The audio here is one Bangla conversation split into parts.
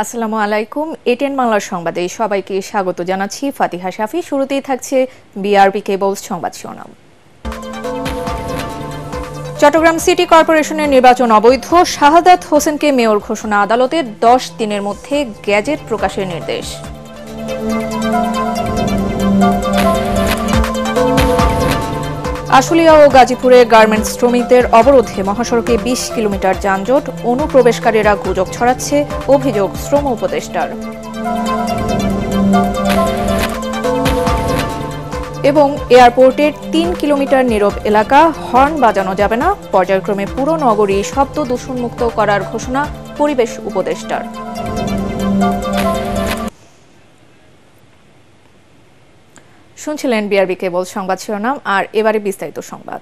আসসালামু আলাইকুম। এটিএন বাংলার সংবাদে সবাইকে স্বাগত জানাচ্ছি। ফাতিহা শাফি। শুরুতেই থাকছে বিআরবি কেবলস সংবাদ শিরোনাম। চট্টগ্রাম সিটি কর্পোরেশনের নির্বাচন অবৈধ, শাহাদাত হোসেনকে মেয়র ঘোষণা, আদালতের 10 দিনের মধ্যে গেজেট প্রকাশের নির্দেশ। আশুলিয়া ও গাজীপুরে গার্মেন্টস শ্রমিকদের অবরোধে মহাসড়কে 20 কিলোমিটার যানজট, অনুপ্রবেশকারীরা গুজব ছড়াচ্ছে, অভিযোগ শ্রম উপদেষ্টার। এবং এয়ারপোর্টের 3 কিলোমিটার নীরব এলাকা, হর্ন বাজানো যাবে না, পর্যায়ক্রমে পুরো নগরী শব্দ দূষণমুক্ত করার ঘোষণা পরিবেশ উপদেষ্টার। শুনছিলেন বিআরবি কেবল সংবাদ শিরোনাম, আর এবারে বিস্তারিত সংবাদ।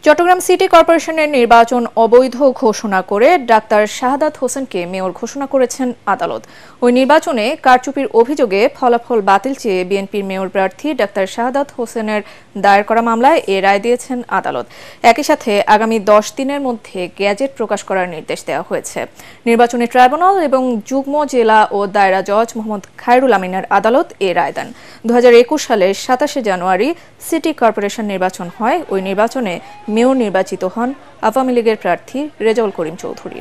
চট্টগ্রাম সিটি কর্পোরেশনের নির্বাচন অবৈধ ঘোষণা করে ডাক্তার শাহাদাত হোসেনকে মেয়র ঘোষণা করেছেন আদালত। ওই নির্বাচনে কারচুপির অভিযোগে ফলাফল বাতিল চেয়ে বিএনপির মেয়র প্রার্থী ডাক্তার শাহাদাত হোসেনের দায়ের করা মামলায় এ রায় দিয়েছেন আদালত। একই সাথে আগামী 10 দিনের মধ্যে গেজেট প্রকাশ করার নির্দেশ দেওয়া হয়েছে। নির্বাচনী ট্রাইব্যুনাল এবং যুগ্ম জেলা ও দায়রা জজ মোহাম্মদ খায়রুল আমিনের আদালত এ রায় দেন। 2021 সালের 27 জানুয়ারি সিটি কর্পোরেশন নির্বাচন হয়। ওই নির্বাচনে মেয়র নির্বাচিত হন আওয়ামী লীগের প্রার্থী রেজাউল করিম চৌধুরী।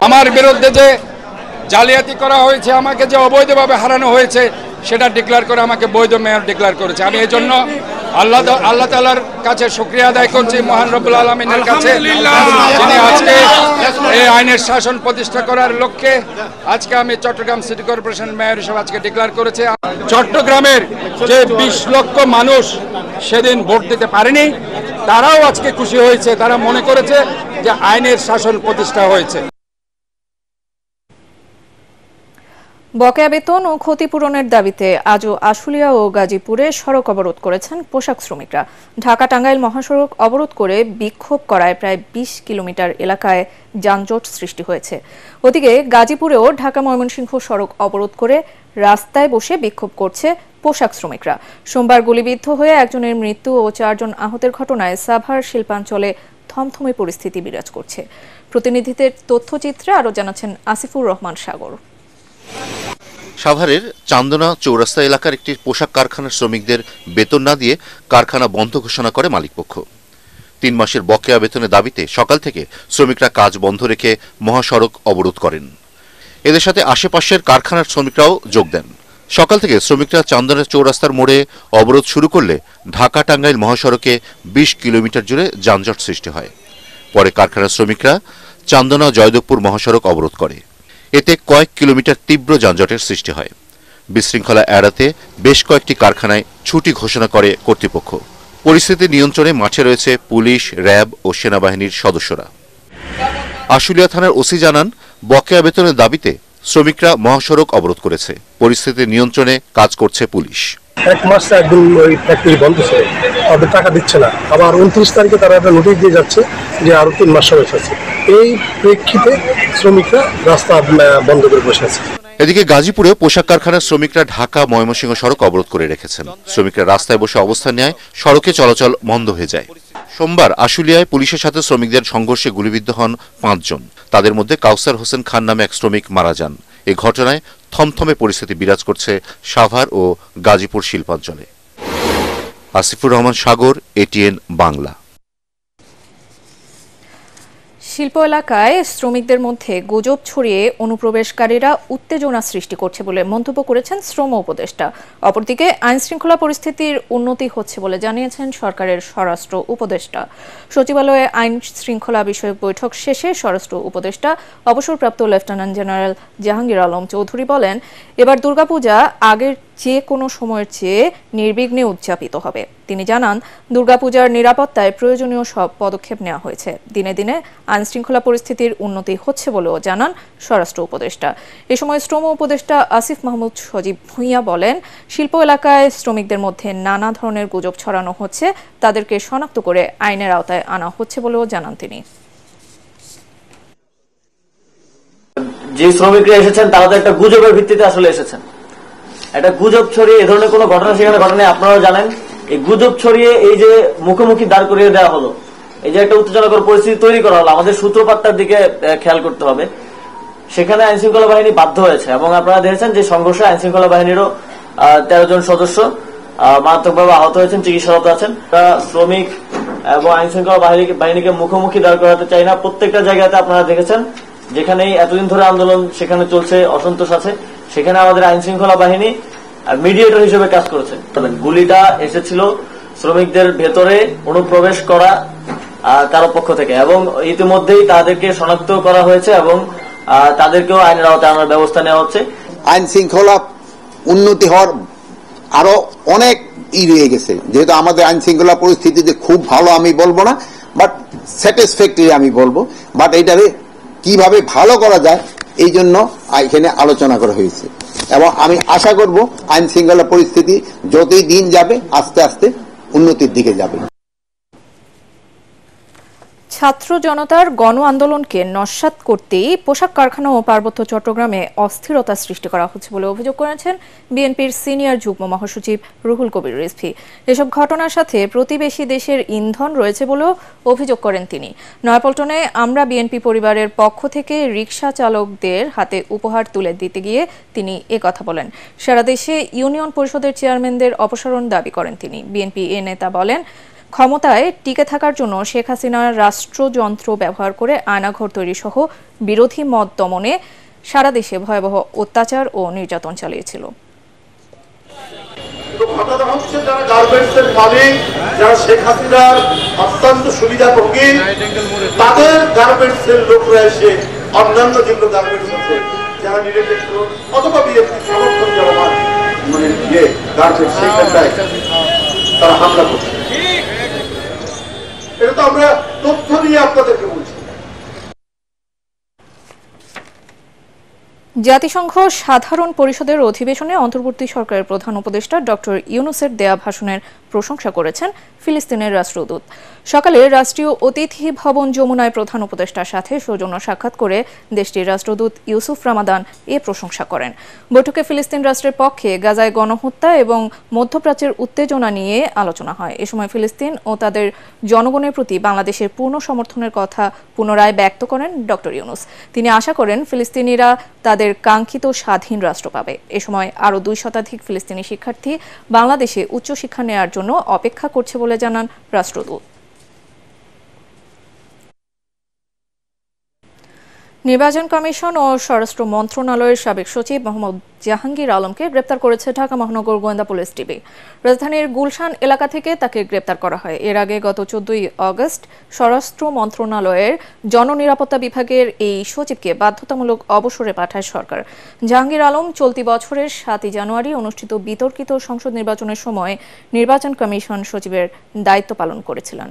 আমার বিরুদ্ধে যে জালিয়াতি করা হয়েছে, আমাকে যে অবৈধভাবে হারানো হয়েছে, সেটা ডিক্লেয়ার করে আমাকে বৈধ মেয়র ডিক্লেয়ার করেছে। আমি এই জন্য আল্লাহ তাআলার কাছে শুকরিয়া আদায় করছি, মহান রব্বুল আলামিনের কাছে, যিনি আজকে এই আইনের শাসন প্রতিষ্ঠা করার লক্ষ্যে আজকে আমি চট্টগ্রাম সিটি কর্পোরেশন মেয়র হিসেবে আজকে ডিক্লেয়ার করেছি। চট্টগ্রামের যে 20 লক্ষ মানুষ সেদিন ভোট দিতে পারেনি, তারাও আজকে খুশি হয়েছে। তারা মনে করেছে যে আইনের শাসন প্রতিষ্ঠা হয়েছে। বকেয়া বেতন ও ক্ষতিপূরণের দাবিতে আজও আশুলিয়া ও গাজীপুরে সড়ক অবরোধ করেছেন পোশাক শ্রমিকরা। ঢাকা টাঙ্গাইল মহাসড়ক অবরোধ করে বিক্ষোভ করায় প্রায় 20 কিলোমিটার এলাকায় যানজট সৃষ্টি হয়েছে। ওদিকে গাজীপুরেও ঢাকা ময়মনসিংহ সড়ক অবরোধ করে রাস্তায় বসে বিক্ষোভ করছে পোশাক শ্রমিকরা। সোমবার গুলিবিদ্ধ হয়ে একজনের মৃত্যু ও 4 জন আহতের ঘটনায় সাভার শিল্পাঞ্চলে থমথমে পরিস্থিতি বিরাজ করছে। প্রতিনিধিদের তথ্যচিত্রে আরও জানাচ্ছেন আসিফুর রহমান সাগর। সাভারের চান্দনা চৌরাস্তা এলাকার একটি পোশাক কারখানার শ্রমিকদের বেতন না দিয়ে কারখানা বন্ধ ঘোষণা করে মালিকপক্ষ। 3 মাসের বকেয়া বেতনের দাবিতে সকাল থেকে শ্রমিকরা কাজ বন্ধ রেখে মহাসড়ক অবরোধ করেন। এদের সাথে আশেপাশের কারখানার শ্রমিকরাও যোগ দেন। সকাল থেকে শ্রমিকরা চান্দনা চৌরাস্তার মোড়ে অবরোধ শুরু করলে ঢাকা টাঙ্গাইল মহাসড়কে 20 কিলোমিটার জুড়ে যানজট সৃষ্টি হয়। পরে কারখানার শ্রমিকরা চান্দনা জয়দেবপুর মহাসড়ক অবরোধ করে। এতে কয়েক কিলোমিটার তীব্র যানজটের সৃষ্টি হয়। বিশৃঙ্খলা এড়াতে বেশ কয়েকটি কারখানায় ছুটি ঘোষণা করে কর্তৃপক্ষ। পরিস্থিতি নিয়ন্ত্রণে মাঠে রয়েছে পুলিশ, র্যাব ও সেনাবাহিনীর সদস্যরা। আশুলিয়া থানার ওসি জানান, বকেয়া বেতনের দাবিতে শ্রমিকরা মহাসড়ক অবরোধ করেছে। পরিস্থিতি নিয়ন্ত্রণে কাজ করছে পুলিশ। 1 মাস একদিন ওই ফ্যাক্টরি বন্ধ ছিল, তাদের টাকা দিচ্ছে না। আবার 29 তারিখে তারা একটা নোটিশ দিয়ে যাচ্ছে যে আরো 3 মাস সময় আছে। এই প্রেক্ষিতে শ্রমিকরা রাস্তা বন্ধ করে বসে আছে। এদিকে গাজীপুরে পোশাক কারখানার শ্রমিকরা ঢাকা ময়মনসিংহ সড়ক অবরোধ করে রেখেছেন। শ্রমিকরা রাস্তায় বসে অবস্থান নেয়, সড়কে চলাচল বন্ধ হয়ে যায়। সোমবার আশুলিয়ায় পুলিশের সাথে শ্রমিকদের সংঘর্ষে গুলিবিদ্ধ হন 5 জন। তাদের মধ্যে কাউসার হোসেন খান নামে এক শ্রমিক মারা যান। এই ঘটনায় থমথমে পরিস্থিতি বিরাজ করছে সাভার ও গাজীপুর শিল্পাঞ্চলে। আসিফুর রহমান সাগর, এটিএন বাংলা। শিল্প এলাকায় শ্রমিকদের মধ্যে গুজব ছড়িয়ে অনুপ্রবেশকারীরা উত্তেজনা সৃষ্টি করছে বলে মন্তব্য করেছেন শ্রম উপদেষ্টা। অপরদিকে আইন শৃঙ্খলা পরিস্থিতির উন্নতি হচ্ছে বলে জানিয়েছেন সরকারের স্বরাষ্ট্র উপদেষ্টা। সচিবালয়ে আইন শৃঙ্খলা বিষয়ক বৈঠক শেষে স্বরাষ্ট্র উপদেষ্টা অবসরপ্রাপ্ত লেফটেন্যান্ট জেনারেল জাহাঙ্গীর আলম চৌধুরী বলেন, এবার দুর্গাপূজা আগের যে কোনো সময়ের চেয়ে নির্বিঘ্নে উদযাপিত হবে। তিনি জানান, দুর্গাপূজার নিরাপত্তায় প্রয়োজনীয় সব পদক্ষেপ নেওয়া হয়েছে। দিনে দিনে আইন শৃঙ্খলা পরিস্থিতির উন্নতি হচ্ছে বলেও জানান স্বরাষ্ট্র উপদেষ্টা। এ সময় শ্রম উপদেষ্টা আসিফ মাহমুদ সজীব ভূঁইয়া বলেন, শিল্প এলাকায় শ্রমিকদের মধ্যে নানা ধরনের গুজব ছড়ানো হচ্ছে, তাদেরকে শনাক্ত করে আইনের আওতায় আনা হচ্ছে বলেও জানান তিনি। যে শ্রমিকরা এসেছেন তারা তো একটা গুজবের ভিত্তিতে আসলে এসেছেন। একটা গুজব ছড়িয়ে এ ধরনের কোনো ঘটনা সেখানে ঘটনা আপনারা জানেন। এই গুজব ছড়িয়ে এই যে মুখোমুখি দাঁড় করিয়ে দেওয়া হলো, এই যে একটা উত্তেজনাকর পরিস্থিতি তৈরি করা হলো, আমাদের সূত্রপাতটার দিকে খেয়াল করতে হবে। সেখানে আইন শৃঙ্খলা বাহিনী বাধ্য হয়েছে এবং আপনারা দেখেছেন যে সংঘর্ষে আইন শৃঙ্খলা বাহিনীরও 13 জন সদস্য মারাত্মকভাবে আহত হয়েছেন, চিকিৎসারত আছেন। শ্রমিক এবং আইন শৃঙ্খলা বাহিনীকে মুখোমুখি দাঁড় করাতে চাই না। প্রত্যেকটা জায়গাতে আপনারা দেখেছেন যেখানেই এতদিন ধরে আন্দোলন সেখানে চলছে, অসন্তোষ আছে, সেখানে আমাদের আইন শৃঙ্খলা বাহিনী মিডিয়েটর হিসেবে কাজ করেছে। গুলিটা এসেছিল শ্রমিকদের ভেতরে অনুপ্রবেশ করা কারো পক্ষ থেকে এবং ইতিমধ্যেই তাদেরকে শনাক্ত করা হয়েছে এবং তাদেরকেও আইনের আওতায় আনার ব্যবস্থা নেওয়া হচ্ছে। আইন শৃঙ্খলা উন্নতি হওয়ার আরো অনেক রয়ে গেছে, যেহেতু আমাদের আইন শৃঙ্খলা পরিস্থিতি যে খুব ভালো আমি বলবো না, বাট স্যাটিসফ্যাক্টরি আমি বলবো। বাট এটারে কিভাবে ভালো করা যায় এই জন্য এখানে আলোচনা করা হয়েছে এবং আমি আশা করব আইন শৃঙ্খলা পরিস্থিতি যতই দিন যাবে আস্তে আস্তে উন্নতির দিকে যাবে। ছাত্র জনতার গণ আন্দোলনকে নস্যাৎ করতেই পোশাক কারখানা ও পার্বত্য চট্টগ্রামে অস্থিরতা সৃষ্টি করা হচ্ছে বলে অভিযোগ করেছেন বিএনপির সিনিয়র যুগ্ম মহাসচিব রুহুল কবির রিজভী। এসব ঘটনার সাথে প্রতিবেশী দেশের ইন্ধন রয়েছে বলেও অভিযোগ করেন তিনি। নয়াপল্টনে আমরা বিএনপি পরিবারের পক্ষ থেকে রিকশা চালকদের হাতে উপহার তুলে দিতে গিয়ে তিনি একথা বলেন। সারা দেশে ইউনিয়ন পরিষদের চেয়ারম্যানদের অপসারণ দাবি করেন তিনি। বিএনপি এ নেতা বলেন, ক্ষমতায় টিকে থাকার জন্য শেখ হাসিনার রাষ্ট্রযন্ত্র ব্যবহার করে আয়নাঘর তৈরি সহ বিরোধী মত দমনে সারা দেশে ভয়াবহ অত্যাচার ও নির্যাতন চালিয়েছিল। যারা গার্মেন্টসের মালিক, যারা শেখ হাসিনার অত্যন্ত সুবিধাভোগী, তাদের গার্মেন্টসের লোকরা এসে অন্যান্য যেগুলো গার্মেন্টস আছে যারা নিরপেক্ষ অথবা বিএনপি সমর্থন যারা মানে গার্মেন্টস সেখানটায় তারা হামলা করছে। এটা তো আমরা তথ্য নিয়ে আপনাদেরকে বলছি। জাতিসংঘ সাধারণ পরিষদের অধিবেশনে অন্তর্বর্তী সরকারের প্রধান উপদেষ্টা ডক্টর ইউনূসের দেয়া ভাষণের প্রশংসা করেছেন ফিলিস্তিনের রাষ্ট্রদূত। সকালে রাষ্ট্রীয় অতিথি ভবন যমুনায় প্রধান উপদেষ্টার সাথে সৌজন্য সাক্ষাৎ করে দেশটির রাষ্ট্রদূত ইউসুফ রামাদান এ প্রশংসা করেন। বৈঠকে ফিলিস্তিন রাষ্ট্রের পক্ষে গাজায় গণহত্যা এবং মধ্যপ্রাচ্যের উত্তেজনা নিয়ে আলোচনা হয়। এ সময় ফিলিস্তিন ও তাদের জনগণের প্রতি বাংলাদেশের পূর্ণ সমর্থনের কথা পুনরায় ব্যক্ত করেন ডক্টর ইউনূস। তিনি আশা করেন ফিলিস্তিনিরা তাদের কাঙ্ক্ষিত স্বাধীন রাষ্ট্র পাবে। এ সময় আরও 2 শতাধিক ফিলিস্তিনি শিক্ষার্থী বাংলাদেশে উচ্চশিক্ষা নেওয়ার জন্য অপেক্ষা করছে বলে জানান রাষ্ট্রদূত। নির্বাচন কমিশন ও স্বরাষ্ট্র মন্ত্রণালয়ের সাবেক সচিব মোহাম্মদ জাহাঙ্গীর আলমকে গ্রেপ্তার করেছে ঢাকা মহানগর গোয়েন্দা পুলিশ ডিবি। রাজধানীর গুলশান এলাকা থেকে তাকে গ্রেপ্তার করা হয়। এর আগে গত 14 আগস্ট স্বরাষ্ট্র মন্ত্রণালয়ের জননিরাপত্তা বিভাগের এই সচিবকে বাধ্যতামূলক অবসরে পাঠায় সরকার। জাহাঙ্গীর আলম চলতি বছরের 7 জানুয়ারি অনুষ্ঠিত বিতর্কিত সংসদ নির্বাচনের সময় নির্বাচন কমিশন সচিবের দায়িত্ব পালন করেছিলেন।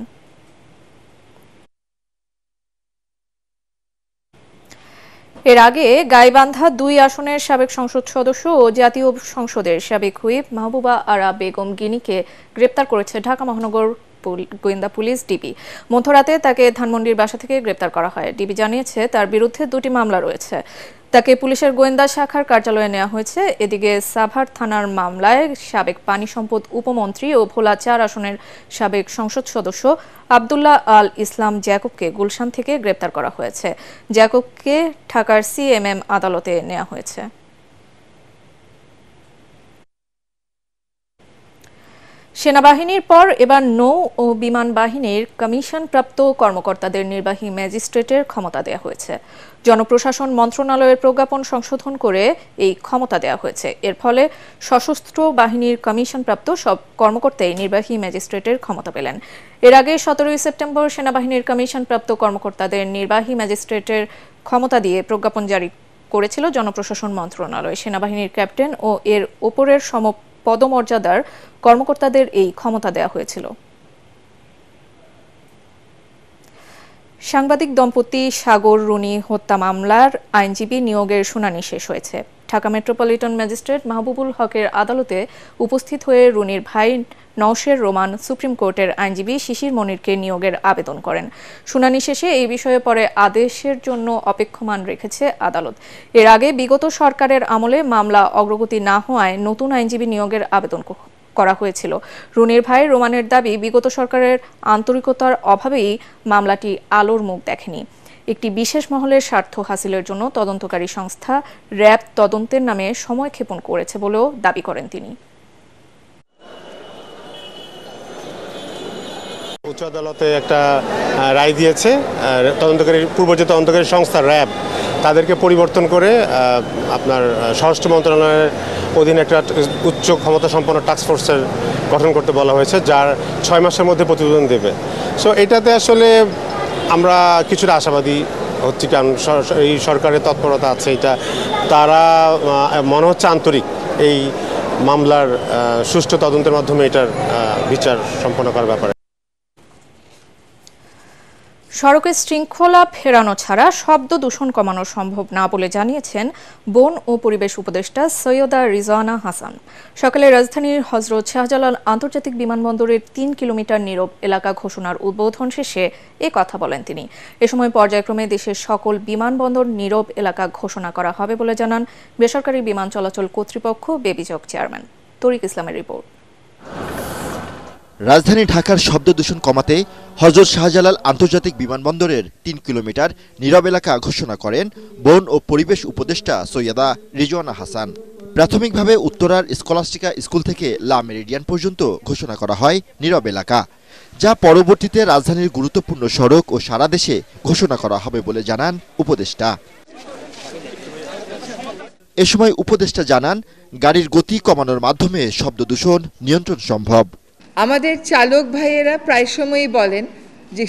এর আগে গাইবান্ধা 2 আসনের সাবেক সংসদ সদস্য ও জাতীয় সংসদের সাবেক হুইপ মাহবুবা আরা বেগম গিনিকে গ্রেপ্তার করেছে ঢাকা মহানগর গোয়েন্দা পুলিশ ডিবি। মধ্যরাতে তাকে ধানমন্ডির বাসা থেকে গ্রেপ্তার করা হয়। ডিবি জানিয়েছে তার বিরুদ্ধে 2টি মামলা রয়েছে। তাকে পুলিশের গোয়েন্দা শাখার কার্যালয়ে নেওয়া হয়েছে। এদিকে সাভার থানার মামলায় সাবেক পানি সম্পদ উপমন্ত্রী ও ভোলা 4 আসনের সাবেক সংসদ সদস্য আব্দুল্লাহ আল ইসলাম জ্যাকবকে গুলশান থেকে গ্রেপ্তার করা হয়েছে। জ্যাকবকে ঢাকার সিএমএম আদালতে নেওয়া হয়েছে। সেনাবাহিনীর পর এবার নৌ ও বিমান বাহিনীর কমিশনপ্রাপ্ত কর্মকর্তাদের নির্বাহী ম্যাজিস্ট্রেটের ক্ষমতা দেওয়া হয়েছে। জনপ্রশাসন মন্ত্রণালয়ের প্রজ্ঞাপন সংশোধন করে এই ক্ষমতা দেওয়া হয়েছে। এর ফলে সশস্ত্র বাহিনীর কমিশনপ্রাপ্ত সব কর্মকর্তাই নির্বাহী ম্যাজিস্ট্রেটের ক্ষমতা পেলেন। এর আগে 17 সেপ্টেম্বর সেনাবাহিনীর কমিশনপ্রাপ্ত কর্মকর্তাদের নির্বাহী ম্যাজিস্ট্রেটের ক্ষমতা দিয়ে প্রজ্ঞাপন জারি করেছিল জনপ্রশাসন মন্ত্রণালয়। সেনাবাহিনীর ক্যাপ্টেন ও এর ওপরের পদমর্যাদার কর্মকর্তাদের এই ক্ষমতা দেওয়া হয়েছিল। সাংবাদিক দম্পতি সাগর রুনি হত্যা মামলার আইনজীবী নিয়োগের শুনানি শেষ হয়েছে। ঢাকা মেট্রোপলিটন ম্যাজিস্ট্রেট মাহবুবুল হকের আদালতে উপস্থিত হয়ে রুনির ভাই নওশের রোমান সুপ্রিম কোর্টের আইনজীবী শিশির মনিরকে নিয়োগের আবেদন করেন। শুনানি শেষে এই বিষয়ে পরে আদেশের জন্য অপেক্ষমান রেখেছে আদালত। এর আগে বিগত সরকারের আমলে মামলা অগ্রগতি না হওয়ায় নতুন আইনজীবী নিয়োগের আবেদন করা হয়েছিল। রুনির ভাই রোমানের দাবি, বিগত সরকারের আন্তরিকতার অভাবেই মামলাটি আলোর মুখ দেখেনি। একটি বিশেষ মহলের স্বার্থ হাসিলের জন্য তদন্তকারী সংস্থা র্যাব তদন্তের নামে সময় ক্ষেপণ করেছে বলেও দাবি করেন তিনি। উচ্চ আদালতে একটা রায় দিয়েছে, পূর্ব যে তদন্তকারী সংস্থা র্যাব তাদেরকে পরিবর্তন করে আপনার স্বরাষ্ট্র মন্ত্রণালয়ের অধীনে একটা উচ্চ ক্ষমতা সম্পন্ন টাস্কফোর্সের গঠন করতে বলা হয়েছে, যার 6 মাসের মধ্যে প্রতিবেদন দেবে। সো এটাতে আসলে আমরা কিছুটা আশাবাদী হচ্ছি, কারণ এই সরকারের তৎপরতা আছে, এটা তারা মনে হচ্ছে আন্তরিক এই মামলার সুষ্ঠু তদন্তের মাধ্যমে এটার বিচার সম্পন্ন করার ব্যাপারে। সড়কে শৃঙ্খলা ফেরানো ছাড়া শব্দ দূষণ কমানো সম্ভব না বলে জানিয়েছেন বন ও পরিবেশ উপদেষ্টা সৈয়দা রিজওয়ানা হাসান। সকালে রাজধানীর হযরত শাহজালাল আন্তর্জাতিক বিমানবন্দরের 3 কিলোমিটার নীরব এলাকা ঘোষণার উদ্বোধন শেষে এ কথা বলেন তিনি। এ সময় পর্যায়ক্রমে দেশের সকল বিমানবন্দর নীরব এলাকা ঘোষণা করা হবে বলে জানান বেসরকারি বিমান চলাচল কর্তৃপক্ষ বেবিজক চেয়ারম্যান তরিক ইসলামের রিপোর্ট। রাজধানী ঢাকার শব্দ দূষণ কমাতে হযরত শাহজালাল আন্তর্জাতিক বিমানবন্দরের 3 কিলোমিটার নীরব এলাকা ঘোষণা করেন বন ও পরিবেশ উপদেষ্টা সৈয়দা রিজওয়ানা হাসান। প্রাথমিকভাবে উত্তরার স্কলাস্টিকা স্কুল থেকে লা মেরিডিয়ান পর্যন্ত ঘোষণা করা হয় নীরব এলাকা, যা পরবর্তীতে রাজধানীর গুরুত্বপূর্ণ সড়ক ও সারা দেশে ঘোষণা করা হবে বলে জানান উপদেষ্টা। এ সময় উপদেষ্টা জানান, গাড়ির গতি কমানোর মাধ্যমে শব্দ দূষণ নিয়ন্ত্রণ সম্ভব। আমাদের চালক ভাইয়েরা প্রায় সময়ই বলেন যে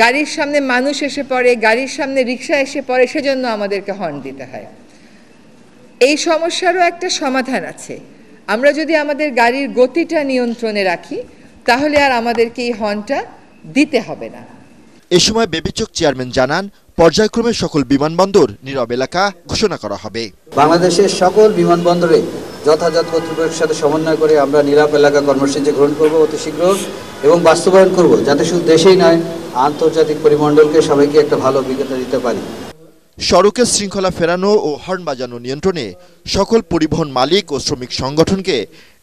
গাড়ির সামনে মানুষ এসে পড়ে, গাড়ির সামনে রিক্সা এসে পড়ে, সেজন্য আমাদেরকে হর্ন দিতে হয়। এই সমস্যারও একটা সমাধান আছে। আমরা যদি আমাদের গাড়ির গতিটা নিয়ন্ত্রণে রাখি, তাহলে আর আমাদেরকে এই হর্নটা দিতে হবে না। এ সময় বেবিচক চেয়ারম্যান জানান, পর্যায়ক্রমে সকল বিমানবন্দর নীরব এলাকা ঘোষণা করা হবে। বাংলাদেশের সকল বিমানবন্দরে যথাযথ কর্তৃপক্ষের সাথে সমন্বয় করে আমরা নীরব এলাকা কর্মসূচি গ্রহণ করব অতি শীঘ্র এবং বাস্তবায়ন করব, যাতে শুধু দেশেই নয় আন্তর্জাতিক পরিমণ্ডলকে সবাইকে একটা ভালো অভিজ্ঞতা দিতে পারি। সড়কের শৃঙ্খলা ফেরানো ও হর্ন বাজানো নিয়ন্ত্রণে সকল পরিবহন মালিক ও শ্রমিক সংগঠনকে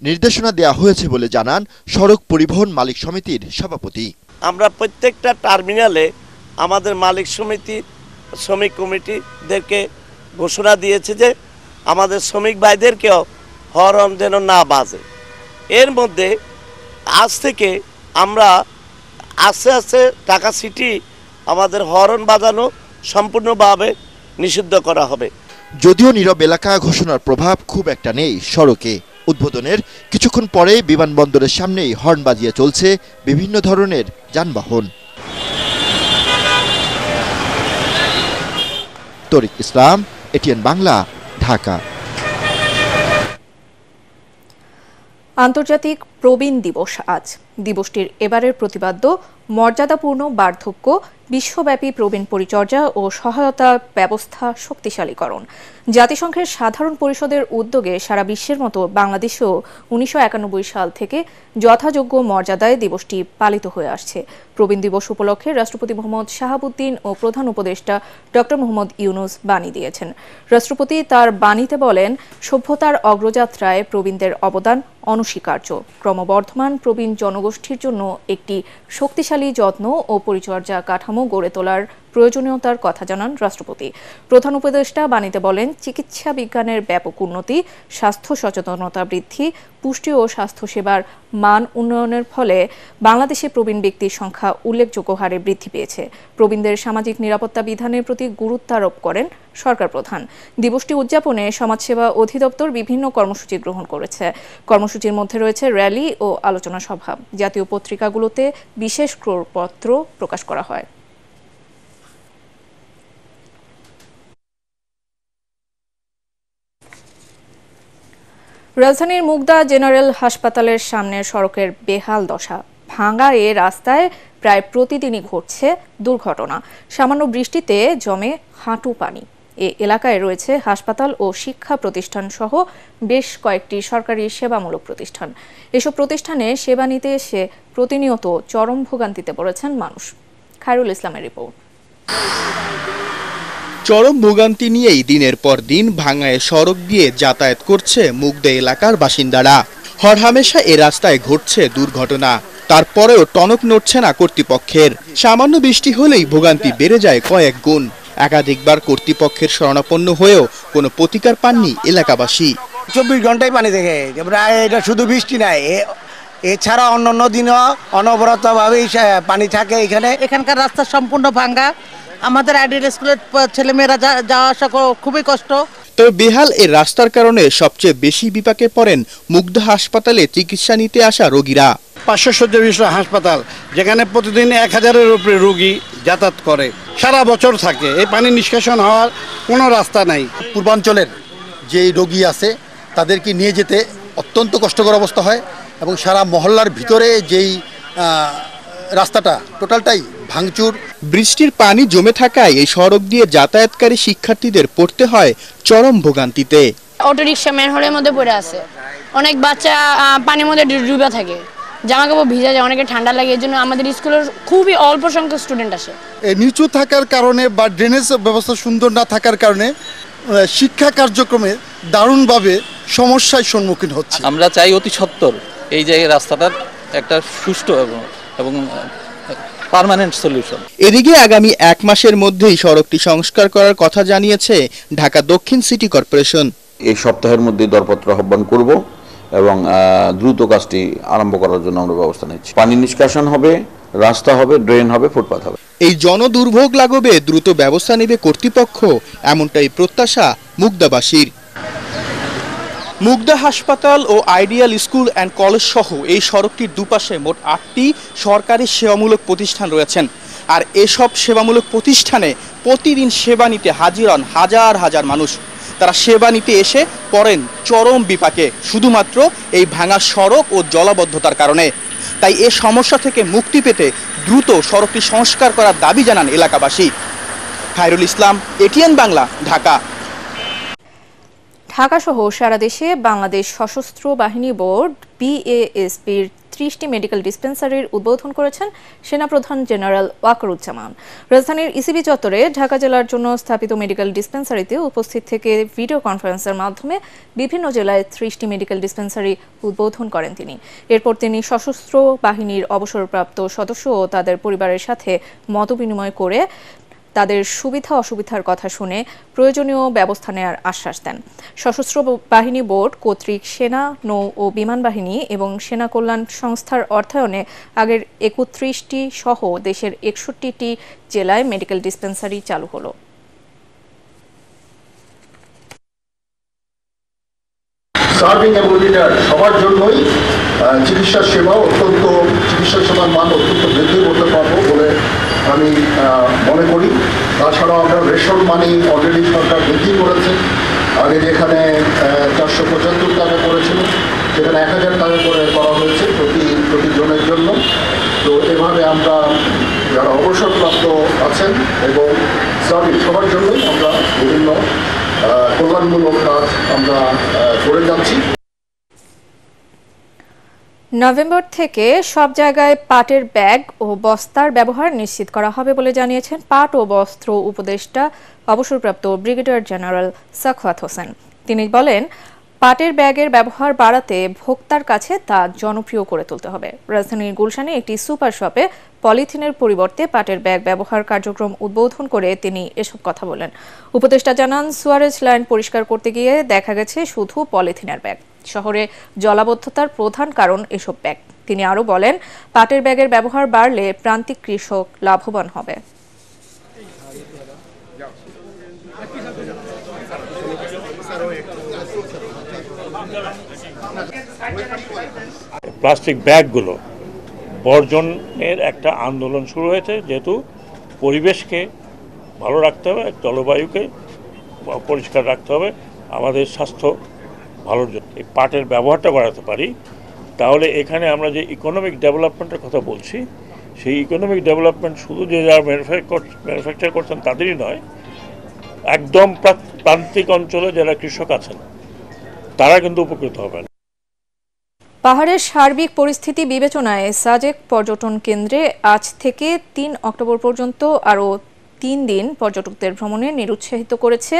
নির্দেশনা দেওয়া হয়েছে বলে জানান সড়ক পরিবহন মালিক সমিতির সভাপতি। আমরা প্রত্যেকটা টার্মিনালে আমাদের মালিক সমিতি, শ্রমিক কমিটিদেরকে ঘোষণা দিয়েছে যে আমাদের শ্রমিক ভাইদেরকেও হর্ন যেন না বাজে। এর মধ্যে আজ থেকে আমরা আস্তে আস্তে ঢাকা সিটি আমাদের হর্ন বাজানো সম্পূর্ণভাবে নিষিদ্ধ করা হবে। যদিও নীরব এলাকা ঘোষণার প্রভাব খুব একটা নেই সড়কে, উদ্বোধনের কিছুক্ষণ পরে বিমানবন্দরের সামনেই হর্ন বাজিয়ে চলছে বিভিন্ন ধরনের যানবাহন। তরিক ইসলাম, এটিএন বাংলা, ঢাকা। আন্তর্জাতিক প্রবীণ দিবস আজ। দিবসটির এবারের প্রতিপাদ্য মর্যাদাপূর্ণ বার্ধক্য, বিশ্বব্যাপী প্রবীণ পরিচর্যা ও সহায়তা ব্যবস্থা শক্তিশালীকরণ। জাতিসংঘের সাধারণ পরিষদের উদ্যোগে সারা বিশ্বের মতো বাংলাদেশেও 1991 সাল থেকে যথাযোগ্য মর্যাদায় দিবসটি পালিত হয়ে আসছে। প্রবীণ দিবস উপলক্ষে রাষ্ট্রপতি মোহাম্মদ শাহাবুদ্দিন ও প্রধান উপদেষ্টা ডক্টর মোহাম্মদ ইউনুস বাণী দিয়েছেন। রাষ্ট্রপতি তার বাণীতে বলেন, সভ্যতার অগ্রযাত্রায় প্রবীণদের অবদান অনস্বীকার্য। ক্রমবর্ধমান প্রবীণ জনগোষ্ঠীর জন্য একটি শক্তিশালী যত্ন ও পরিচর্যা কাঠামো গড়ে তোলার প্রয়োজনীয়তার কথা জানান রাষ্ট্রপতি। প্রধান উপদেষ্টা বাণীতে বলেন, চিকিৎসা বিজ্ঞানের ব্যাপক উন্নতি, স্বাস্থ্য সচেতনতা বৃদ্ধি, পুষ্টি ও স্বাস্থ্যসেবার মান উন্নয়নের ফলে বাংলাদেশে প্রবীণ ব্যক্তির সংখ্যা উল্লেখযোগ্য হারে বৃদ্ধি পেয়েছে। প্রবীণদের সামাজিক নিরাপত্তা বিধানের প্রতি গুরুত্ব আরোপ করেন সরকার প্রধান। দিবসটি উদযাপনে সমাজসেবা অধিদপ্তর বিভিন্ন কর্মসূচি গ্রহণ করেছে। কর্মসূচির মধ্যে রয়েছে র্যালি ও আলোচনা সভা। জাতীয় পত্রিকাগুলোতে বিশেষ ক্রোড়পত্র প্রকাশ করা হয়। রাজধানীর মুগদা জেনারেল হাসপাতালের সামনের সড়কের বেহাল দশা। ভাঙা এ রাস্তায় প্রায় প্রতিদিনই ঘটছে দুর্ঘটনা। সামান্য বৃষ্টিতে জমে হাঁটু পানি। এ এলাকায় রয়েছে হাসপাতাল ও শিক্ষা প্রতিষ্ঠান সহ বেশ কয়েকটি সরকারি সেবামূলক প্রতিষ্ঠান। এসব প্রতিষ্ঠানে সেবা নিতে এসে প্রতিনিয়ত চরম ভোগান্তিতে পড়েছেন মানুষ। খায়রুল ইসলামের রিপোর্ট। চরম ভোগান্তি নিয়েই দিনের পর দিন ভাঙায় সড়ক দিয়ে যাতায়াত করছে মুগদা এলাকার বাসিন্দারা। হরহামেশা এ রাস্তায় ঘটছে দুর্ঘটনা, তারপরেও টনক নড়ছে না কর্তৃপক্ষের। সামান্য বৃষ্টি হলেই ভোগান্তি বেড়ে যায় কয়েক গুণ। একাধিকবার কর্তৃপক্ষের শরণাপন্ন হয়েও কোনো প্রতিকার পাননি এলাকাবাসী। 24 ঘন্টায় পানি থাকে, এটা শুধু বৃষ্টি নাই, এছাড়া অন্যান্য দিনও অনবরতভাবেই পানি থাকে। এখানকার রাস্তা সম্পূর্ণ ভাঙ্গা, আমাদের আইডিয়াল স্কুলের ছেলেমেয়েরা যাওয়া আসা খুবই কষ্ট। তবে বেহাল এই রাস্তার কারণে সবচেয়ে বেশি বিপাকে পড়েন মুগদা হাসপাতালে চিকিৎসা নিতে আসা রোগীরা। 500 শয্যা বিশিষ্ট হাসপাতাল, যেখানে প্রতিদিন 1000-এর উপরে রোগী যাতায়াত করে, সারা বছর থাকে। এই পানি নিষ্কাশন হওয়ার কোনো রাস্তা নাই। পূর্বাঞ্চলের যে রোগী আছে তাদেরকে নিয়ে যেতে অত্যন্ত কষ্টকর অবস্থা হয়, এবং সারা মহল্লার ভিতরে যেই রাস্তাটা টোটালটাই ভাঙচুর। বৃষ্টির পানি জমে থাকায় এই সড়ক দিয়ে যাতায়াতকারী শিক্ষার্থীদের পড়তে হয় চরম ভোগান্তিতে। অটোরিকশা ম্যানহোলের মধ্যে পড়ে আছে, অনেক বাচ্চা পানির মধ্যে ডুবে থাকে, জামা কাপড় ভিজা যায়, অনেকে ঠান্ডা লাগে। এর জন্য আমাদের স্কুলের খুবই অল্প সংখ্যক স্টুডেন্ট আসে। নিচু থাকার কারণে বা ড্রেনেজ ব্যবস্থা সুন্দর না থাকার কারণে শিক্ষা কার্যক্রমে দারুণভাবে সমস্যার সম্মুখীন হচ্ছে। আমরা চাই অতি সত্বর এই জায়গায় রাস্তাটার একটা সুষ্ঠু এবং পার্মানেন্ট সলিউশন। এদিকে আগামী 1 মাসের মধ্যেই সড়কটি সংস্কার করার কথা জানিয়েছে ঢাকা দক্ষিণ সিটি কর্পোরেশন। এই সপ্তাহের মধ্যে দরপত্র আহ্বান করব এবং দ্রুত কাজটি আরম্ভ করার জন্য আমরা ব্যবস্থা নিচ্ছি। পানি নিষ্কাশন হবে, রাস্তা হবে, ড্রেন হবে, ফুটপাত হবে। এই জনদুর্ভোগ লাঘবে দ্রুত ব্যবস্থা নেবে কর্তৃপক্ষ, এমনটাই প্রত্যাশা মুগদাবাসীর। মুগদা হাসপাতাল ও আইডিয়াল স্কুল অ্যান্ড কলেজ সহ এই সড়কটির দুপাশে মোট 8টি সরকারি সেবামূলক প্রতিষ্ঠান রয়েছেন। আর এসব সেবামূলক প্রতিষ্ঠানে প্রতিদিন সেবা নিতে হাজির হন হাজার হাজার মানুষ। তারা সেবা নিতে এসে পড়েন চরম বিপাকে শুধুমাত্র এই ভাঙা সড়ক ও জলাবদ্ধতার কারণে। তাই এ সমস্যা থেকে মুক্তি পেতে দ্রুত সড়কটি সংস্কার করার দাবি জানান এলাকাবাসী। খায়রুল ইসলাম, এটিএন বাংলা, ঢাকা। ঢাকাসহ সারা দেশে বাংলাদেশ সশস্ত্র বাহিনী বোর্ড BASPর 30টি মেডিকেল ডিসপেন্সারির উদ্বোধন করেছেন সেনাপ্রধান জেনারেল ওয়াকারুজ্জামান। রাজধানীর ইসিবি চত্বরে ঢাকা জেলার জন্য স্থাপিত মেডিকেল ডিসপেন্সারিতে উপস্থিত থেকে ভিডিও কনফারেন্সের মাধ্যমে বিভিন্ন জেলায় 30টি মেডিকেল ডিসপেন্সারি উদ্বোধন করেন তিনি। এরপর তিনি সশস্ত্র বাহিনীর অবসরপ্রাপ্ত সদস্য ও তাদের পরিবারের সাথে মতবিনিময় করে তাদের সুবিধা অসুবিধার কথা শুনে প্রয়োজনীয় ব্যবস্থা নেওয়ার আশ্বাস দেন। সশস্ত্র বাহিনী বোর্ড কর্তৃক সেনা, নৌ ও বিমান বাহিনী এবং সেনা কল্যাণ সংস্থার অর্থায়নে আগের 31টি সহ দেশের 61টি জেলায় মেডিকেল ডিসপেন্সারি চালু হলো। সার্ভিং এবং লিডার সবার জন্যই চিকিৎসা সেবা সেবার মান অত্যন্ত বৃদ্ধি করতে পারবো বলে আমি মনে করি। তাছাড়াও আমরা রেশন মানি অলরেডি সরকার বৃদ্ধি করেছে। আগে যেখানে 475 টাকা করেছিল সেখানে 1000 টাকা করে করা হয়েছে প্রতি জনের জন্য। তো এভাবে আমরা যারা অবসরপ্রাপ্ত আছেন এবং সার্ভিস সবার জন্যই আমরা বিভিন্ন কল্যাণমূলক কাজ আমরা করে যাচ্ছি। নভেম্বর থেকে সব জায়গায় পাটের ব্যাগ ও বস্তার ব্যবহার নিশ্চিত করা হবে বলে জানিয়েছেন পাট ও বস্ত্র উপদেষ্টা অবসরপ্রাপ্ত ব্রিগেডিয়ার জেনারেল সাখাওয়াত হোসেন। তিনি বলেন, পাটের ব্যাগের ব্যবহার বাড়াতে ভোক্তার কাছে তা জনপ্রিয় করে তুলতে হবে। রাজধানীর গুলশানে একটি সুপার শপে পলিথিনের পরিবর্তে পাটের ব্যাগ ব্যবহার কার্যক্রম উদ্বোধন করে তিনি এসব কথা বলেন। উপদেষ্টা জানান, সুয়ারেজ লাইন পরিষ্কার করতে গিয়ে দেখা গেছে শুধু পলিথিনের ব্যাগ। শহরে জলাবদ্ধতার প্রধান কারণ এসব ব্যাগ। তিনি আরও বলেন, পাটের ব্যাগের ব্যবহার বাড়লে প্রান্তিক কৃষক লাভবান হবে। প্লাস্টিক ব্যাগগুলো বর্জনের একটা আন্দোলন শুরু হয়েছে, যেহেতু পরিবেশকে ভালো রাখতে হবে, জলবায়ুকে পরিষ্কার রাখতে হবে, আমাদের স্বাস্থ্য ভালোর জন্য এই পাটের ব্যবহারটা বাড়াতে পারি, তাহলে এখানে আমরা যে ইকোনমিক ডেভেলপমেন্টের কথা বলছি, সেই ইকোনমিক ডেভেলপমেন্ট শুধু যে যারা ম্যানুফ্যাকচার করছেন তাদেরই নয়, একদম প্রান্তিক অঞ্চলে যারা কৃষক আছেন তারা কিন্তু উপকৃত হবেন। পাহাড়ের সার্বিক পরিস্থিতি বিবেচনায় সাজেক পর্যটন কেন্দ্রে আজ থেকে 3 অক্টোবর পর্যন্ত আরও 3 দিন পর্যটকদের ভ্রমণে নিরুৎসাহিত করেছে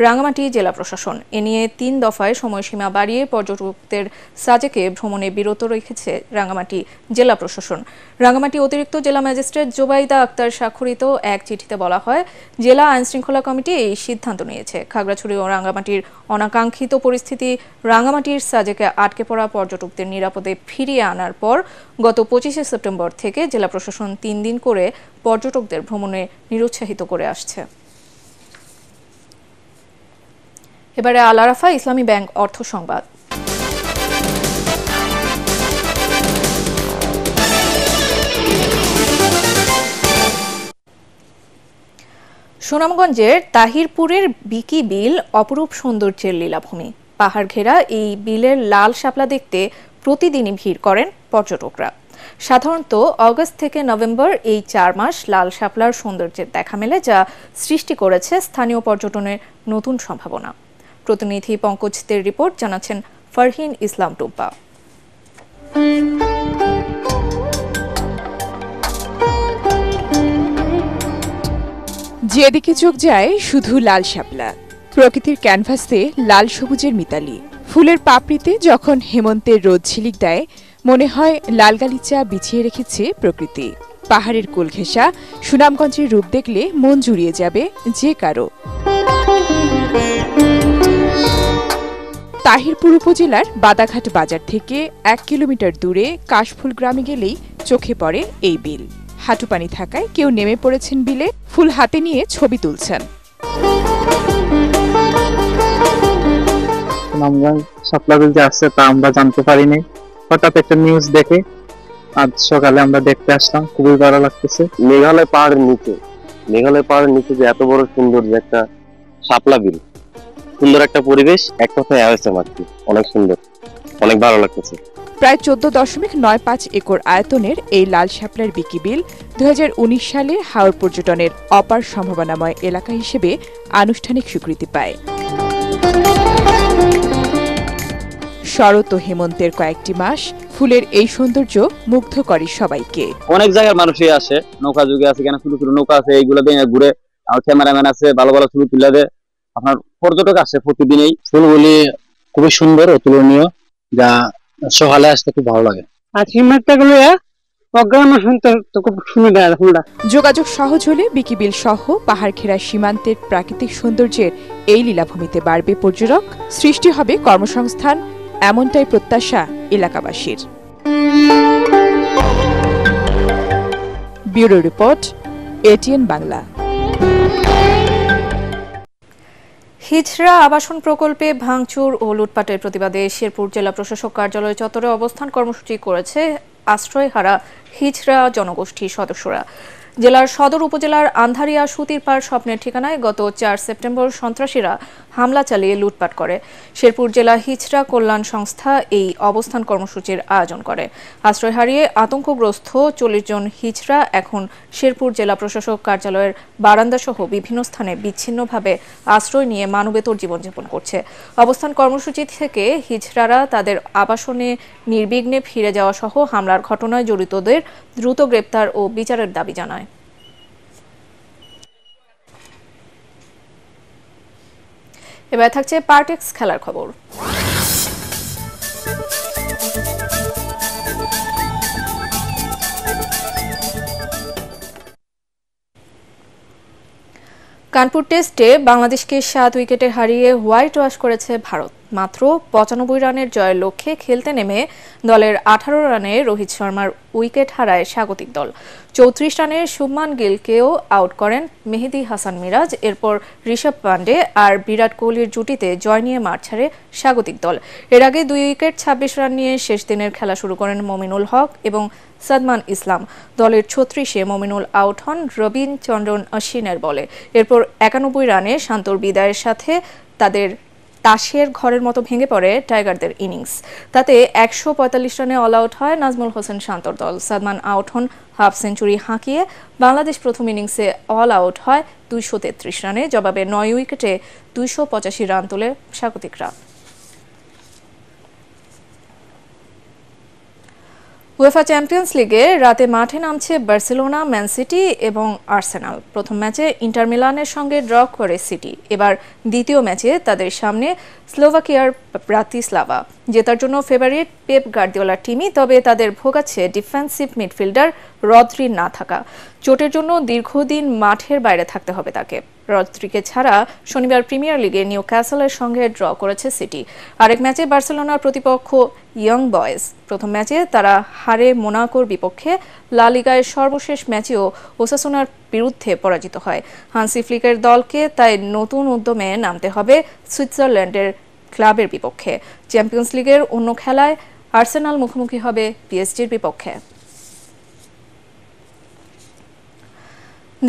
রাঙ্গামাটি জেলা প্রশাসন। এ নিয়ে 3 দফায় সময়সীমা বাড়িয়ে পর্যটকদের সাজেকে ভ্রমণে বিরত রেখেছে রাঙ্গামাটি জেলা প্রশাসন। রাঙ্গামাটি অতিরিক্ত জেলা ম্যাজিস্ট্রেট জোবাইদা আক্তার স্বাক্ষরিত এক চিঠিতে বলা হয়, জেলা আইনশৃঙ্খলা কমিটি এই সিদ্ধান্ত নিয়েছে। খাগড়াছড়ি ও রাঙ্গামাটির অনাকাঙ্ক্ষিত পরিস্থিতি রাঙ্গামাটির সাজেকে আটকে পড়া পর্যটকদের নিরাপদে ফিরিয়ে আনার পর গত 25 সেপ্টেম্বর থেকে জেলা প্রশাসন 3 দিন করে পর্যটকদের ভ্রমণে নিরুৎসাহিত করে আসছে। এবারে আল আরাফা ইসলামী ব্যাংক অর্থ সংবাদ। সুনামগঞ্জের তাহিরপুরের বিকি বিল অপরূপ সৌন্দর্যের লীলাভূমি। পাহাড় ঘেরা এই বিলের লাল শাপলা দেখতে প্রতিদিনই ভিড় করেন পর্যটকরা। সাধারণত অগস্ট থেকে নভেম্বর এই 4 মাস লাল শাপলার সৌন্দর্যের দেখা মেলে, যা সৃষ্টি করেছে স্থানীয় পর্যটনের নতুন সম্ভাবনা। প্রতিনিধি পঙ্কজদের রিপোর্ট জানাচ্ছেন ফারহিন ইসলাম টুম্পা। যেদিকে চোখ যায় শুধু লাল শাপলা, প্রকৃতির ক্যানভাসে লাল সবুজের মিতালি। ফুলের পাপড়িতে যখন হেমন্তের রোদ ঝিলিক দেয়, মনে হয় লাল গালিচা বিছিয়ে রেখেছে প্রকৃতি। পাহাড়ের কোল ঘেঁষা সুনামগঞ্জের রূপ দেখলে মন জুড়িয়ে যাবে যে কারো। তাহিরপুর উপজেলার বাদাঘাট বাজার থেকে 1 কিলোমিটার দূরে কাশফুল গ্রামে গেলেই চোখে পড়ে এই বিল। হাঁটু পানি থাকায় কেউ নেমে পড়েছেন বিলে, ফুল হাতে নিয়ে ছবি তুলছেন। সুনামগঞ্জ শাপলা বিল যে আসছে তা আমরা জানতে পারিনি, হঠাৎ একটা নিউজ দেখে আজ সকালে আমরা দেখতে আসলাম, খুবই ভালো লাগতেছে। মেঘালয় পাহাড়ের নিচে যে এত বড় সুন্দর যে একটা শাপলা বিল, সুন্দর একটা পরিবেশ, এক কথায় হয়েছে মাত্র, অনেক সুন্দর, অনেক ভালো লাগতেছে। প্রায় 14.95 একর আয়তনের এই লাল শাপলার বিকি বিল 2019 সালে হাওর পর্যটনের অপার সম্ভাবনাময় এলাকা হিসেবে আনুষ্ঠানিক স্বীকৃতি পায়। শরৎ ও হেমন্তের কয়েকটি মাস ফুলের এই সৌন্দর্য মুগ্ধ করে সবাইকে। অনেক জায়গার মানুষই আসে, নৌকা যুগে আছে, কেন ছোট ছোট নৌকা আছে, এইগুলো দিয়ে ঘুরে, আর ক্যামেরাম্যান আছে, ভালো ভালো ছবি তুলে দেয়। আপনার পর্যটক আসে প্রতিদিনই। ফুলগুলি খুবই সুন্দর, অতুলনীয়, যা সকালে আসতে খুব ভালো লাগে। আর সিমেন্টগুলো যোগাযোগ সহজ হলে বিকি বিল সহ পাহাড় ঘেরা সীমান্তের প্রাকৃতিক সৌন্দর্যের এই লীলাভূমিতে বাড়বে পর্যটক, সৃষ্টি হবে কর্মসংস্থান, এমনটাই প্রত্যাশা এলাকাবাসীর। Bureau report, ATN Bangla. হিজড়া আবাসন প্রকল্পে ভাঙচুর ও লুটপাটের প্রতিবাদে শেরপুর জেলা প্রশাসক কার্যালয় চত্বরে অবস্থান কর্মসূচি করেছে আশ্রয়হারা হিজড়া জনগোষ্ঠীর সদস্যরা। জেলার সদর উপজেলার আন্ধারিয়া সুতির পাড় স্বপ্নের ঠিকানায় গত 4 সেপ্টেম্বর সন্ত্রাসীরা হামলা চালিয়ে লুটপাট করে। শেরপুর জেলা হিজড়া কল্যাণ সংস্থা এই অবস্থান কর্মসূচির আয়োজন করে। আশ্রয় হারিয়ে আতঙ্কগ্রস্ত 40 জন হিজড়া এখন শেরপুর জেলা প্রশাসক কার্যালয়ের বারান্দা সহ বিভিন্ন স্থানে বিচ্ছিন্নভাবে আশ্রয় নিয়ে মানবেতর জীবনযাপন করছে। অবস্থান কর্মসূচি থেকে হিজড়ারা তাদের আবাসনে নির্বিঘ্নে ফিরে যাওয়া সহ হামলার ঘটনায় জড়িতদের দ্রুত গ্রেপ্তার ও বিচারের দাবি জানায়। এবার থাকছে পার্টেক্স খেলার খবর। কানপুর টেস্টে বাংলাদেশকে 7 উইকেটে হারিয়ে হোয়াইট ওয়াশ করেছে ভারত। মাত্র 95 রানের জয়ের লক্ষ্যে খেলতে নেমে দলের 18 রানে রোহিত শর্মার উইকেট হারায় স্বাগতিক দল। 34 রানে শুভমান গিলকেও আউট করেন মেহেদী হাসান মিরাজ। এরপর ঋষভ পান্ডে আর বিরাট কোহলির জুটিতে জয় নিয়ে মাঠ ছাড়ে স্বাগতিক দল। এর আগে 2 উইকেট 26 রান নিয়ে শেষ দিনের খেলা শুরু করেন মমিনুল হক এবং সাদমান ইসলাম। দলের 36-এ মমিনুল আউট হন রবীন্দ্রচন্দ্রন অশ্বিনের বলে। এরপর 91 রানে শান্তর বিদায়ের সাথে তাদের তাসের ঘরের মতো ভেঙে পড়ে টাইগারদের ইনিংস। তাতে 145 রানে অল আউট হয় নাজমুল হোসেন শান্তর দল। সাদমান আউট হন হাফ সেঞ্চুরি হাঁকিয়ে। বাংলাদেশ প্রথম ইনিংসে অল আউট হয় 233 রানে। জবাবে 9 উইকেটে 285 রান তোলে স্বাগতিকরা। উয়েফা চ্যাম্পিয়ন্স লিগে রাতে মাঠে নামছে বার্সেলোনা, ম্যান সিটি এবং আর্সেনাল। প্রথম ম্যাচে ইন্টার মিলানের সঙ্গে ড্র করে সিটি। এবার দ্বিতীয় ম্যাচে তাদের সামনে স্লোভাকিয়ার ব্রাতিস্লাভা। জেতার জন্য ফেভারিট পেপ গার্দিওলার টিমই, তবে তাদের ভোগাচ্ছে ডিফেন্সিভ মিডফিল্ডার রদ্রির না থাকা। চোটের জন্য দীর্ঘদিন মাঠের বাইরে থাকতে হবে তাকে। রদ্রিকে ছাড়া শনিবার প্রিমিয়ার লিগে নিউক্যাসলের সঙ্গে ড্র করেছে সিটি। আরেক ম্যাচে বার্সেলোনার প্রতিপক্ষ ইয়ং বয়েজ। প্রথম ম্যাচে তারা হারে মোনাকোর বিপক্ষে, লা লিগায় সর্বশেষ ম্যাচেও ওসাসুনার বিরুদ্ধে পরাজিত হয়। হান্সি ফ্লিকের দলকে তাই নতুন উদ্যমে নামতে হবে সুইজারল্যান্ডের ক্লাবের বিপক্ষে। চ্যাম্পিয়ন্স লিগের অন্য খেলায় আর্সেনাল মুখোমুখি হবে পিএসজির বিপক্ষে।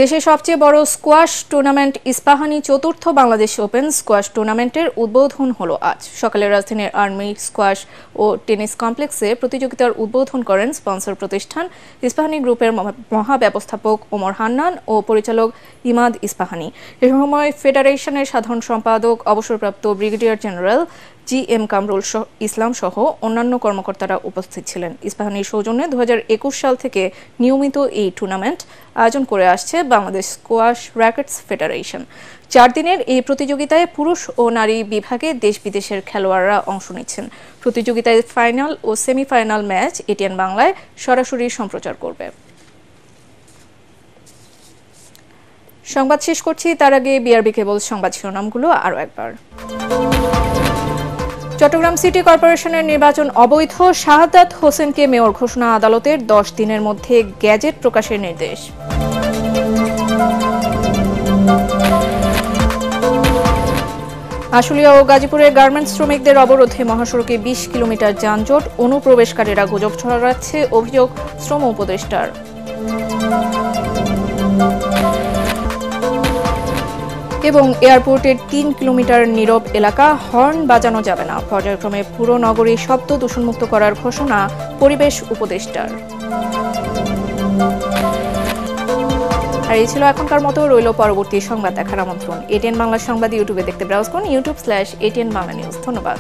দেশের সবচেয়ে বড় স্কোয়াশ টুর্নামেন্ট ইস্পাহানি চতুর্থ বাংলাদেশ ওপেন স্কোয়াশ টুর্নামেন্টের উদ্বোধন হলো আজ সকালে রাজধানীর আর্মি স্কোয়াশ ও টেনিস কমপ্লেক্সে। প্রতিযোগিতার উদ্বোধন করেন স্পন্সর প্রতিষ্ঠান ইস্পাহানি গ্রুপের মহাব্যবস্থাপক ওমর হান্নান ও পরিচালক ইমাদ ইস্পাহানি। এ সময় ফেডারেশনের সাধারণ সম্পাদক অবসরপ্রাপ্ত brigadier general GM Kamrul Islam সহ অন্যান্য কর্মকর্তারা উপস্থিত ছিলেন। ইস্পাহানির সৌজন্যে 2021 সাল থেকে নিয়মিত এই টুর্নামেন্ট আয়োজন করে আসছে বাংলাদেশ স্কোয়াশ র্যাকেটস ফেডারেশন। 4 দিনের এই প্রতিযোগিতায় পুরুষ ও নারী বিভাগে দেশ বিদেশের খেলোয়াড়রা অংশ নিচ্ছেন। প্রতিযোগিতায় ফাইনাল ও সেমিফাইনাল ম্যাচ ATN বাংলায় সরাসরি সম্প্রচার করবে। সংবাদ শেষ করছি, তার আগে বিআরবি কেবল সংবাদ শিরোনামগুলো আরও একবার। চট্টগ্রাম সিটি কর্পোরেশনের নির্বাচন অবৈধ, শাহাদাত হোসেনকে মেয়র ঘোষণা, আদালতের 10 দিনের মধ্যে গ্যাজেট প্রকাশের নির্দেশ। আশুলিয়া ও গাজীপুরের গার্মেন্টস শ্রমিকদের অবরোধে মহাসড়কে 20 কিলোমিটার যানজট, অনুপ্রবেশকারীরা গুজব ছড়াচ্ছে, অভিযোগ শ্রম উপদেষ্টার। এবং এয়ারপোর্টের 3 কিলোমিটার নীরব এলাকা, হর্ন বাজানো যাবে না, পর্যায়ক্রমে পুরো নগরী শব্দ দূষণমুক্ত করার ঘোষণা পরিবেশ উপদেষ্টার। আর এই ছিল এখনকার মতো, রইল পরবর্তী সংবাদ দেখার আমন্ত্রণ। ATN বাংলা সংবাদ ইউটিউবে দেখতে ব্রাউজ করুন youtube.com/ATN Bangla News। ধন্যবাদ।